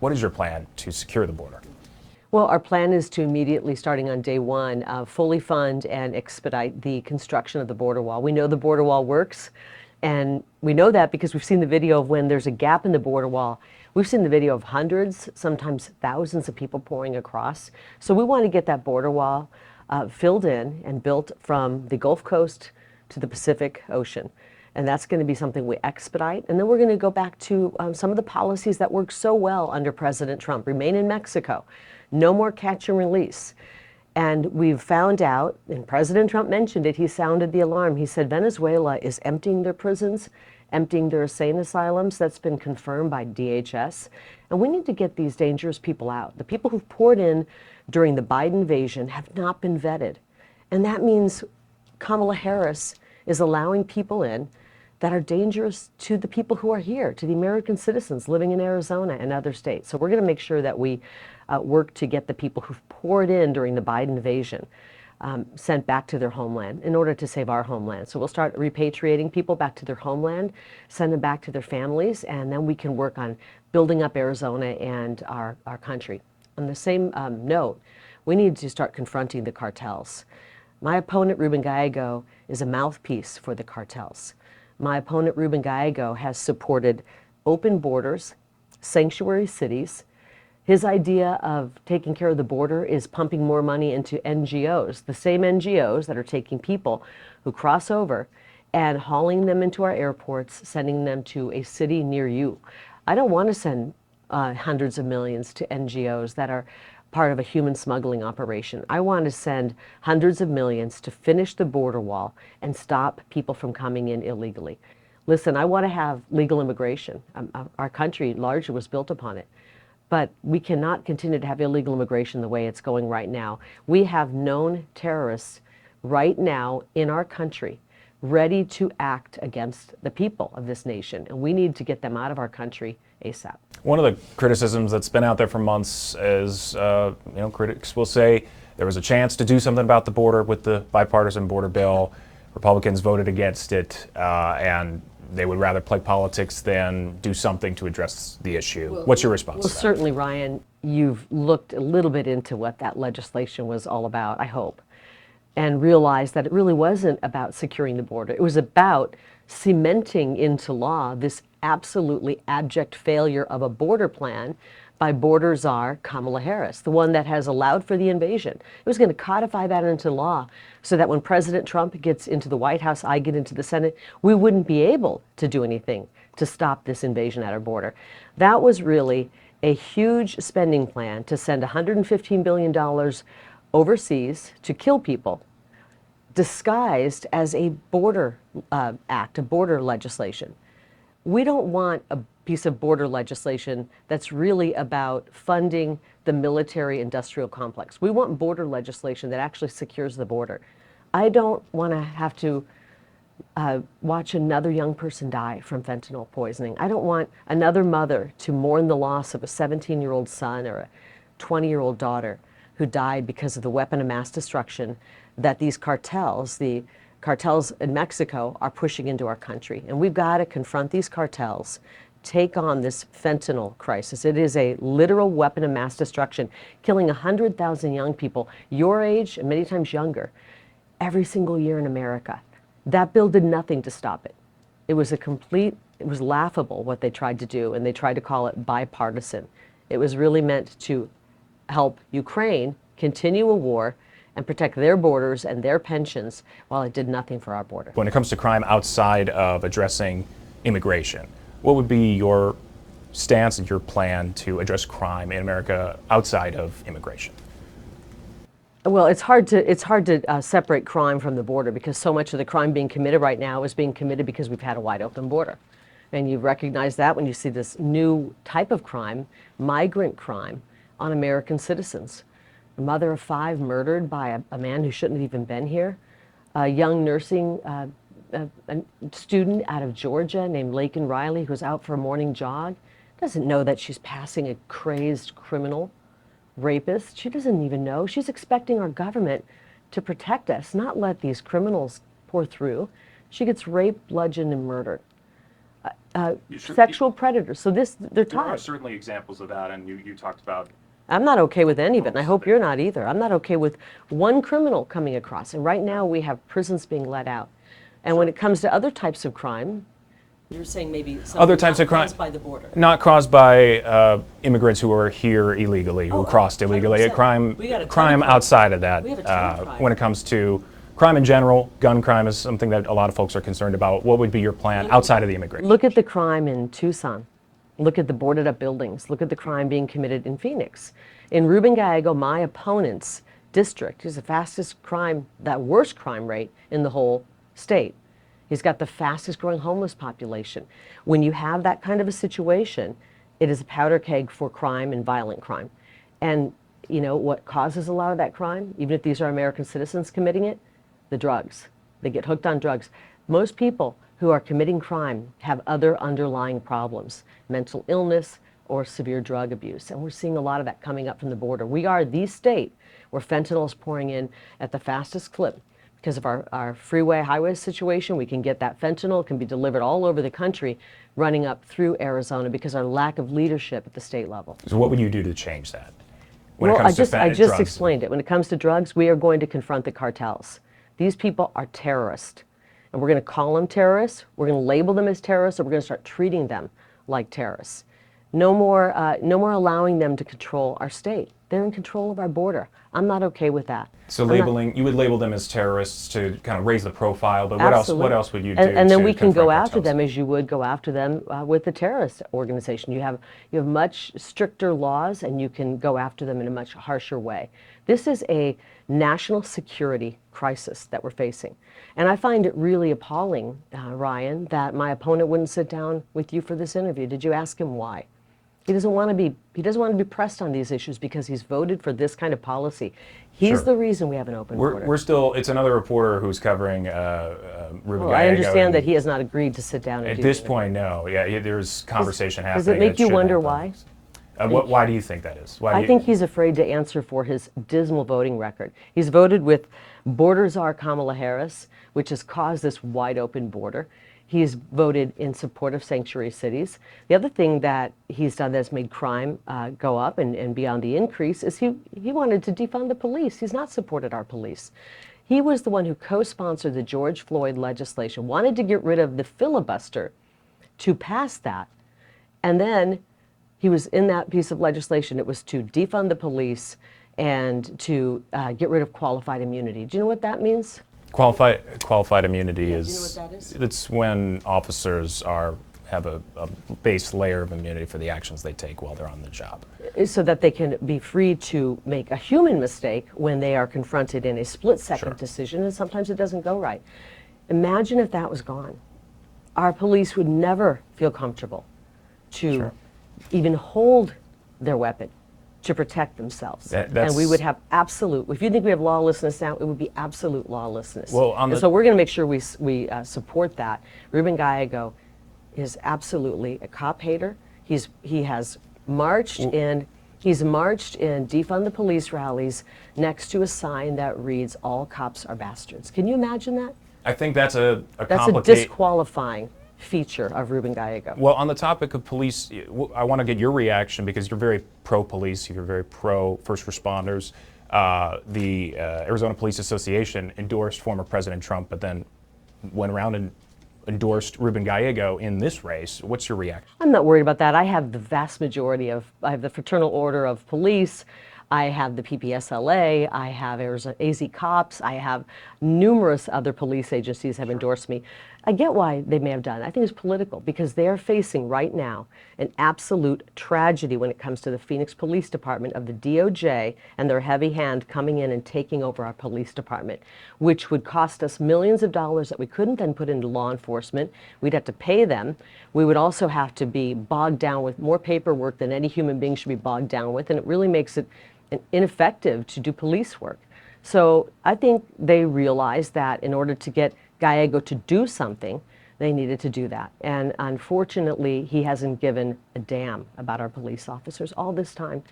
What is your plan to secure the border? Well, our plan is to immediately, starting on day one, fully fund and expedite the construction of the border wall. We know the border wall works, and we know that because we've seen the video of when there's a gap in the border wall. We've seen the video of hundreds, sometimes thousands of people pouring across. So we want to get that border wall filled in and built from the Gulf Coast to the Pacific Ocean. And that's going to be something we expedite. And then we're going to go back to some of the policies that worked so well under President Trump. Remain in Mexico. No more catch and release. And we've found out, and President Trump mentioned it, he sounded the alarm. He said Venezuela is emptying their prisons, emptying their insane asylums. That's been confirmed by DHS. And we need to get these dangerous people out. The people who've poured in during the Biden invasion have not been vetted. And that means Kamala Harris is allowing people in that are dangerous to the people who are here, to the American citizens living in Arizona and other states. So we're going to make sure that we work to get the people who've poured in during the Biden invasion sent back to their homeland in order to save our homeland. So we'll start repatriating people back to their homeland, send them back to their families, and then we can work on building up Arizona and our country. On the same note, we need to start confronting the cartels. My opponent, Ruben Gallego, is a mouthpiece for the cartels. My opponent, Ruben Gallego, has supported open borders, sanctuary cities. His idea of taking care of the border is pumping more money into NGOs, the same NGOs that are taking people who cross over and hauling them into our airports, sending them to a city near you. I don't want to send hundreds of millions to NGOs that are part of a human smuggling operation. I want to send hundreds of millions to finish the border wall and stop people from coming in illegally. Listen, I want to have legal immigration. Our country largely was built upon it. But we cannot continue to have illegal immigration the way it's going right now. We have known terrorists right now in our country ready to act against the people of this nation, and we need to get them out of our country ASAP. One of the criticisms that's been out there for months is, critics will say there was a chance to do something about the border with the bipartisan border bill. Republicans voted against it, and they would rather play politics than do something to address the issue. What's your response to that? Well, certainly, Ryan, you've looked a little bit into what that legislation was all about, I hope, and realized that it really wasn't about securing the border. It was about cementing into law this absolutely abject failure of a border plan by border czar Kamala Harris, the one that has allowed for the invasion. It was going to codify that into law so that when President Trump gets into the White House, I get into the Senate, we wouldn't be able to do anything to stop this invasion at our border. That was really a huge spending plan to send $115 billion overseas to kill people, disguised as a border act, a border legislation. We don't want a piece of border legislation that's really about funding the military-industrial complex. We want border legislation that actually secures the border. I don't want to have to watch another young person die from fentanyl poisoning. I don't want another mother to mourn the loss of a 17-year-old son or a 20-year-old daughter who died because of the weapon of mass destruction that these cartels, the cartels in Mexico, are pushing into our country. And we've got to confront these cartels, take on this fentanyl crisis. It is a literal weapon of mass destruction, killing 100,000 young people, your age and many times younger, every single year in America. That bill did nothing to stop it. It was laughable what they tried to do, and they tried to call it bipartisan. It was really meant to help Ukraine continue a war and protect their borders and their pensions while it did nothing for our border. When it comes to crime outside of addressing immigration, what would be your stance and your plan to address crime in America outside of immigration? Well, it's hard to separate crime from the border, because so much of the crime being committed right now is being committed because we've had a wide open border. And you recognize that when you see this new type of crime, migrant crime, on American citizens. A mother of 5 murdered by a man who shouldn't have even been here. A young nursing a student out of Georgia named Laken Riley, who's out for a morning jog, doesn't know that she's passing a crazed criminal rapist. She doesn't even know. She's expecting our government to protect us, not let these criminals pour through. She gets raped, bludgeoned, and murdered. sexual predators. So they're There are taught. certainly examples of that, and you talked about. I'm not okay with any of it, and I hope you're not either. I'm not okay with one criminal coming across. And right now we have prisons being let out. And when it comes to other types of crime, you're saying maybe Other types of crime caused by the border. Not caused by immigrants who are here illegally, who crossed illegally. 100%. We got a ton of Crime crime. outside of that. We have a ton of crime. When it comes to crime in general, gun crime is something that a lot of folks are concerned about. What would be your plan outside of the immigration? Look at the crime in Tucson. Look at the boarded up buildings. Look at the crime being committed in Phoenix. In Ruben Gallego, my opponent's district, is the fastest crime, that worst crime rate in the whole state. He's got the fastest growing homeless population. When you have that kind of a situation, it is a powder keg for crime and violent crime. And you know what causes a lot of that crime, even if these are American citizens committing it? The drugs. They get hooked on drugs. Most people who are committing crime have other underlying problems, mental illness or severe drug abuse. And we're seeing a lot of that coming up from the border. We are the state where fentanyl is pouring in at the fastest clip. Because of our freeway highway situation, we can get that fentanyl. It can be delivered all over the country, running up through Arizona because our lack of leadership at the state level. So what would you do to change that? Well, I just explained it. When it comes to drugs, we are going to confront the cartels. These people are terrorists. And we're going to call them terrorists, we're going to label them as terrorists, and we're going to start treating them like terrorists. No more allowing them to control our state. They're in control of our border. I'm not okay with that. So you would label them as terrorists to kind of raise the profile, but Absolutely. what else would you do? And then we can go confront after cartels? them as you would go after them with the terrorist organization. You have much stricter laws, and you can go after them in a much harsher way. This is a national security crisis that we're facing. And I find it really appalling, Ryan, that my opponent wouldn't sit down with you for this interview. Did you ask him why? He doesn't want to be pressed on these issues because he's voted for this kind of policy. He's Sure. the reason we have an open border. It's another reporter who's covering Ruben Gallego. I understand that he has not agreed to sit down and At do this that. point, no. Yeah, there's conversation happening. Does it make you should wonder happen. why? Why do you think that is? I think he's afraid to answer for his dismal voting record. He's voted with border czar Kamala Harris, which has caused this wide open border. He's voted in support of sanctuary cities. The other thing that he's done that's made crime go up and be on the increase is he wanted to defund the police. He's not supported our police. He was the one who co-sponsored the George Floyd legislation, wanted to get rid of the filibuster to pass that. And then he was in that piece of legislation. It was to defund the police and to get rid of qualified immunity. Do you know what that means? Qualified immunity is. Do you know what that is? It's when officers have a base layer of immunity for the actions they take while they're on the job. So that they can be free to make a human mistake when they are confronted in a split-second Sure. decision, and sometimes it doesn't go right. Imagine if that was gone. Our police would never feel comfortable to Sure. even hold their weapon to protect themselves. And we would have absolute, if you think we have lawlessness now, it would be absolute lawlessness. Well, and so we're going to make sure we support that. Ruben Gallego is absolutely a cop hater. He has marched in defund the police rallies next to a sign that reads, "All cops are bastards." Can you imagine that? I think that's a That's a disqualifying feature of Ruben Gallego. Well, on the topic of police, I want to get your reaction because you're very pro-police, you're very pro-first responders. The Arizona Police Association endorsed former President Trump, but then went around and endorsed Ruben Gallego in this race. What's your reaction? I'm not worried about that. I have the vast majority of, I have the Fraternal Order of Police, I have the PPSLA, I have Arizona AZ Cops, I have numerous other police agencies have endorsed me. I get why they may have done it. I think it's political because they are facing right now an absolute tragedy when it comes to the Phoenix Police Department of the DOJ and their heavy hand coming in and taking over our police department, which would cost us millions of dollars that we couldn't then put into law enforcement. We'd have to pay them. We would also have to be bogged down with more paperwork than any human being should be bogged down with, and it really makes it ineffective to do police work. So I think they realized that in order to get Gallego to do something, they needed to do that. And unfortunately, he hasn't given a damn about our police officers all this time.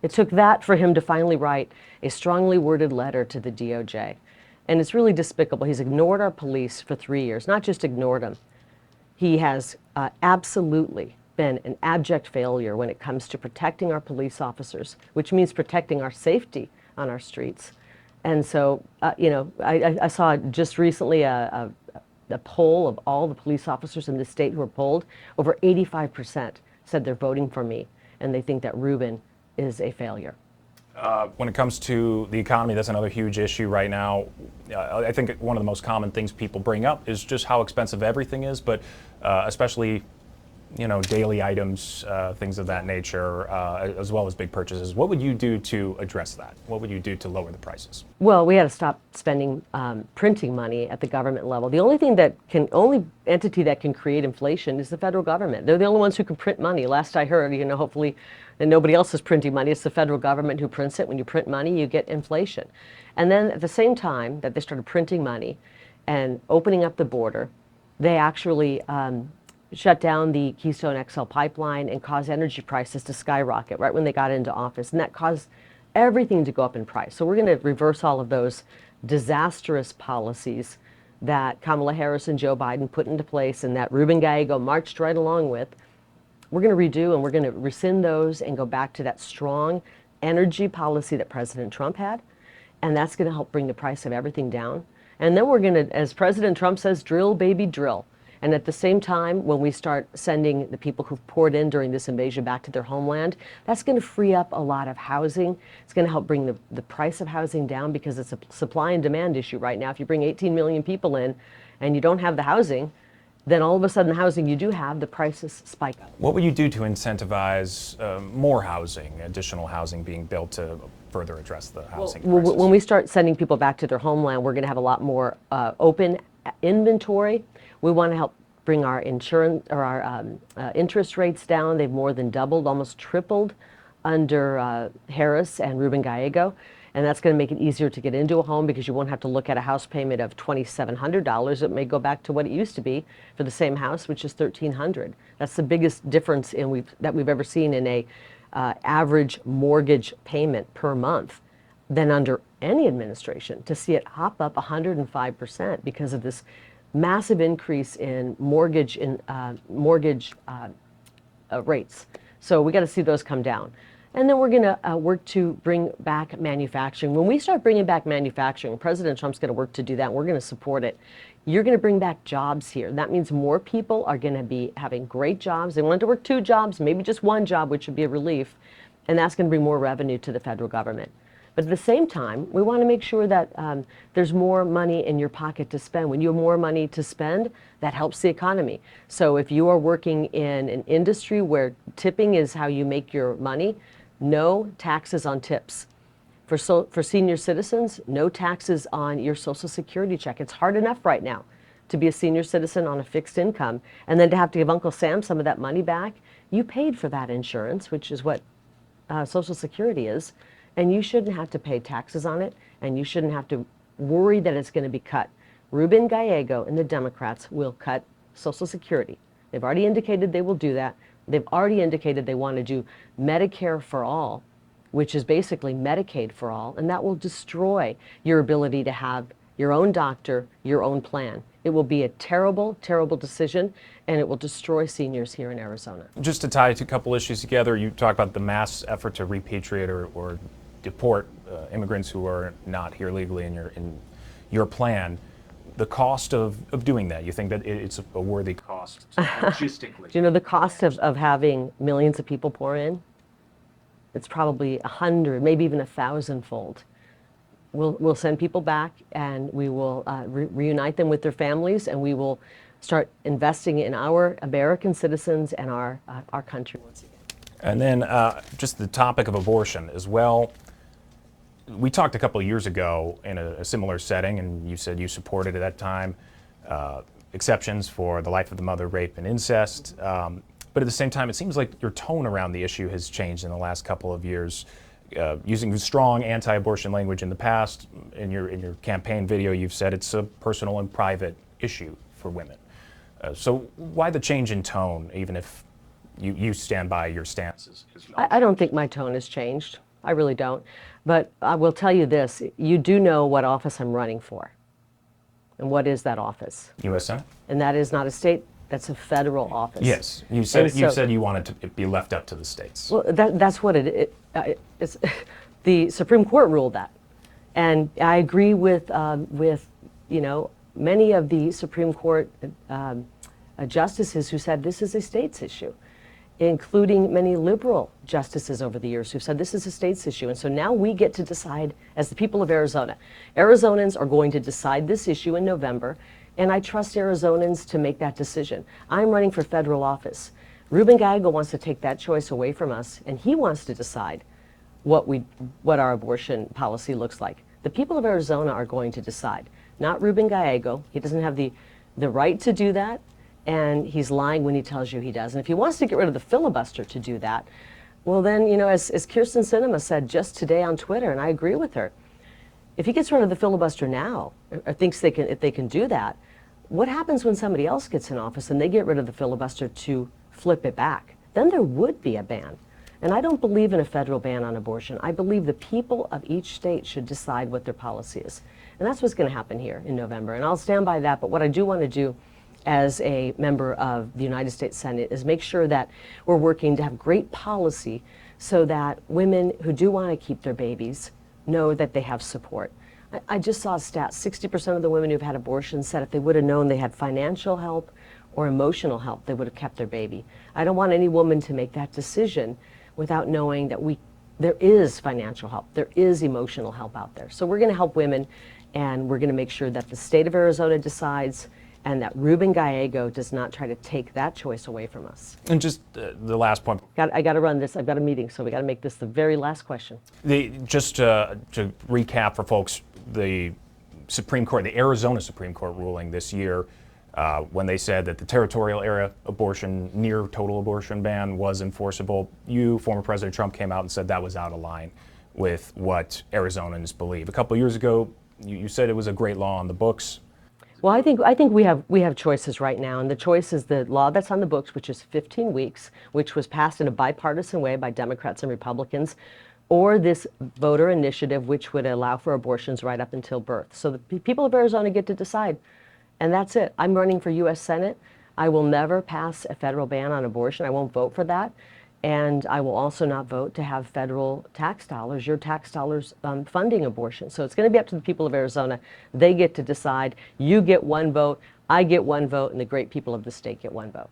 It took that for him to finally write a strongly worded letter to the DOJ. And it's really despicable. He's ignored our police for 3 years, not just ignored them. He has absolutely been an abject failure when it comes to protecting our police officers, which means protecting our safety on our streets. And so, I saw just recently a poll of all the police officers in the state who were polled. Over 85% said they're voting for me, and they think that Ruben is a failure. When it comes to the economy, that's another huge issue right now. I think one of the most common things people bring up is just how expensive everything is, but especially daily items, things of that nature, as well as big purchases. What would you do to address that? What would you do to lower the prices? Well, we had to stop spending printing money at the government level. The only entity that can create inflation is the federal government. They're the only ones who can print money. Last I heard, hopefully, and nobody else is printing money. It's the federal government who prints it. When you print money, you get inflation. And then at the same time that they started printing money and opening up the border, they actually shut down the Keystone XL pipeline and caused energy prices to skyrocket right when they got into office. And that caused everything to go up in price. So we're going to reverse all of those disastrous policies that Kamala Harris and Joe Biden put into place and that Ruben Gallego marched right along with. We're going to redo and we're going to rescind those and go back to that strong energy policy that President Trump had. And that's going to help bring the price of everything down. And then we're going to, as President Trump says, drill, baby, drill. And at the same time, when we start sending the people who've poured in during this invasion back to their homeland, that's going to free up a lot of housing. It's going to help bring the price of housing down because it's a supply and demand issue right now. If you bring 18 million people in and you don't have the housing, then all of a sudden the housing you do have, the prices spike up. What would you do to incentivize more housing, additional housing being built to further address the housing crisis? When we start sending people back to their homeland, we're going to have a lot more open inventory. We want to help bring our insurance or our interest rates down. They've more than doubled, almost tripled under Harris and Ruben Gallego. And that's going to make it easier to get into a home because you won't have to look at a house payment of $2,700. It may go back to what it used to be for the same house, which is $1,300. That's the biggest difference that we've ever seen in a average mortgage payment per month than under any administration. To see it hop up 105% because of this massive increase in mortgage rates. So we got to see those come down. And then we're going to work to bring back manufacturing. When we start bringing back manufacturing, President Trump's going to work to do that. And we're going to support it. You're going to bring back jobs here. That means more people are going to be having great jobs. They want to work 2 jobs, maybe just 1 job, which would be a relief. And that's going to bring more revenue to the federal government. But at the same time, we want to make sure that there's more money in your pocket to spend. When you have more money to spend, that helps the economy. So if you are working in an industry where tipping is how you make your money, no taxes on tips. For senior citizens, no taxes on your Social Security check. It's hard enough right now to be a senior citizen on a fixed income and then to have to give Uncle Sam some of that money back. You paid for that insurance, which is what Social Security is. And you shouldn't have to pay taxes on it, and you shouldn't have to worry that it's going to be cut. Ruben Gallego and the Democrats will cut Social Security. They've already indicated they will do that. They've already indicated they want to do Medicare for all, which is basically Medicaid for all, and that will destroy your ability to have your own doctor, your own plan. It will be a terrible, terrible decision, and it will destroy seniors here in Arizona. Just to tie a couple issues together, you talk about the mass effort to repatriate or deport immigrants who are not here legally in your plan. The cost of doing that, you think that it's a worthy cost logistically? Do you know the cost of having millions of people pour in? It's probably 100, maybe even 1,000-fold. We'll send people back, and we will reunite them with their families, and we will start investing in our American citizens and our country once again. And then just the topic of abortion as well. We talked a couple of years ago in a similar setting, and you said you supported at that time exceptions for the life of the mother, rape, and incest. But at the same time, it seems like your tone around the issue has changed in the last couple of years. Using strong anti-abortion language in the past, in your campaign video, you've said it's a personal and private issue for women. So why the change in tone, even if you stand by your stances? I don't think my tone has changed. I really don't. But I will tell you this, you do know what office I'm running for. And what is that office? U.S. Senate? And that is not a state That's a federal office. Yes, you said And you so- said you wanted to be left up to the states. Well, that's what it's, the Supreme Court ruled that. And I agree with many of the Supreme Court justices who said this is a states issue, including many liberal justices over the years who said this is a states issue. And so now we get to decide as the people of Arizona. Arizonans are going to decide this issue in November, and I trust Arizonans to make that decision. I'm running for federal office. Ruben Gallego wants to take that choice away from us, and he wants to decide what our abortion policy looks like. The people of Arizona are going to decide, not Ruben Gallego. He doesn't have the right to do that, and he's lying when he tells you he does. And if he wants to get rid of the filibuster to do that, well then, as Kirsten Sinema said just today on Twitter, and I agree with her, if he gets rid of the filibuster now, or thinks if they can do that, what happens when somebody else gets in office and they get rid of the filibuster to flip it back? Then there would be a ban. And I don't believe in a federal ban on abortion. I believe the people of each state should decide what their policy is. And that's what's going to happen here in November. And I'll stand by that. But what I do want to do as a member of the United States Senate is make sure that we're working to have great policy so that women who do want to keep their babies know that they have support. I just saw a stat, 60% of the women who've had abortions said if they would have known they had financial help or emotional help, they would have kept their baby. I don't want any woman to make that decision without knowing that there is financial help, there is emotional help out there. So we're going to help women, and we're going to make sure that the state of Arizona decides and that Ruben Gallego does not try to take that choice away from us. And just the last point. I got to run this. I've got a meeting, so we got to make this the very last question. Just to recap for folks, the Supreme Court, the Arizona Supreme Court ruling this year, when they said that the territorial area abortion, near total abortion ban was enforceable, former President Trump, came out and said that was out of line with what Arizonans believe. A couple of years ago, you said it was a great law on the books. Well, I think we have choices right now, and the choice is the law that's on the books, which is 15 weeks, which was passed in a bipartisan way by Democrats and Republicans, or this voter initiative, which would allow for abortions right up until birth. So the people of Arizona get to decide, and that's it. I'm running for U.S. Senate. I will never pass a federal ban on abortion. I won't vote for that. And I will also not vote to have federal tax dollars, your tax dollars, funding abortion. So it's going to be up to the people of Arizona. They get to decide. You get one vote, I get one vote, and the great people of the state get one vote.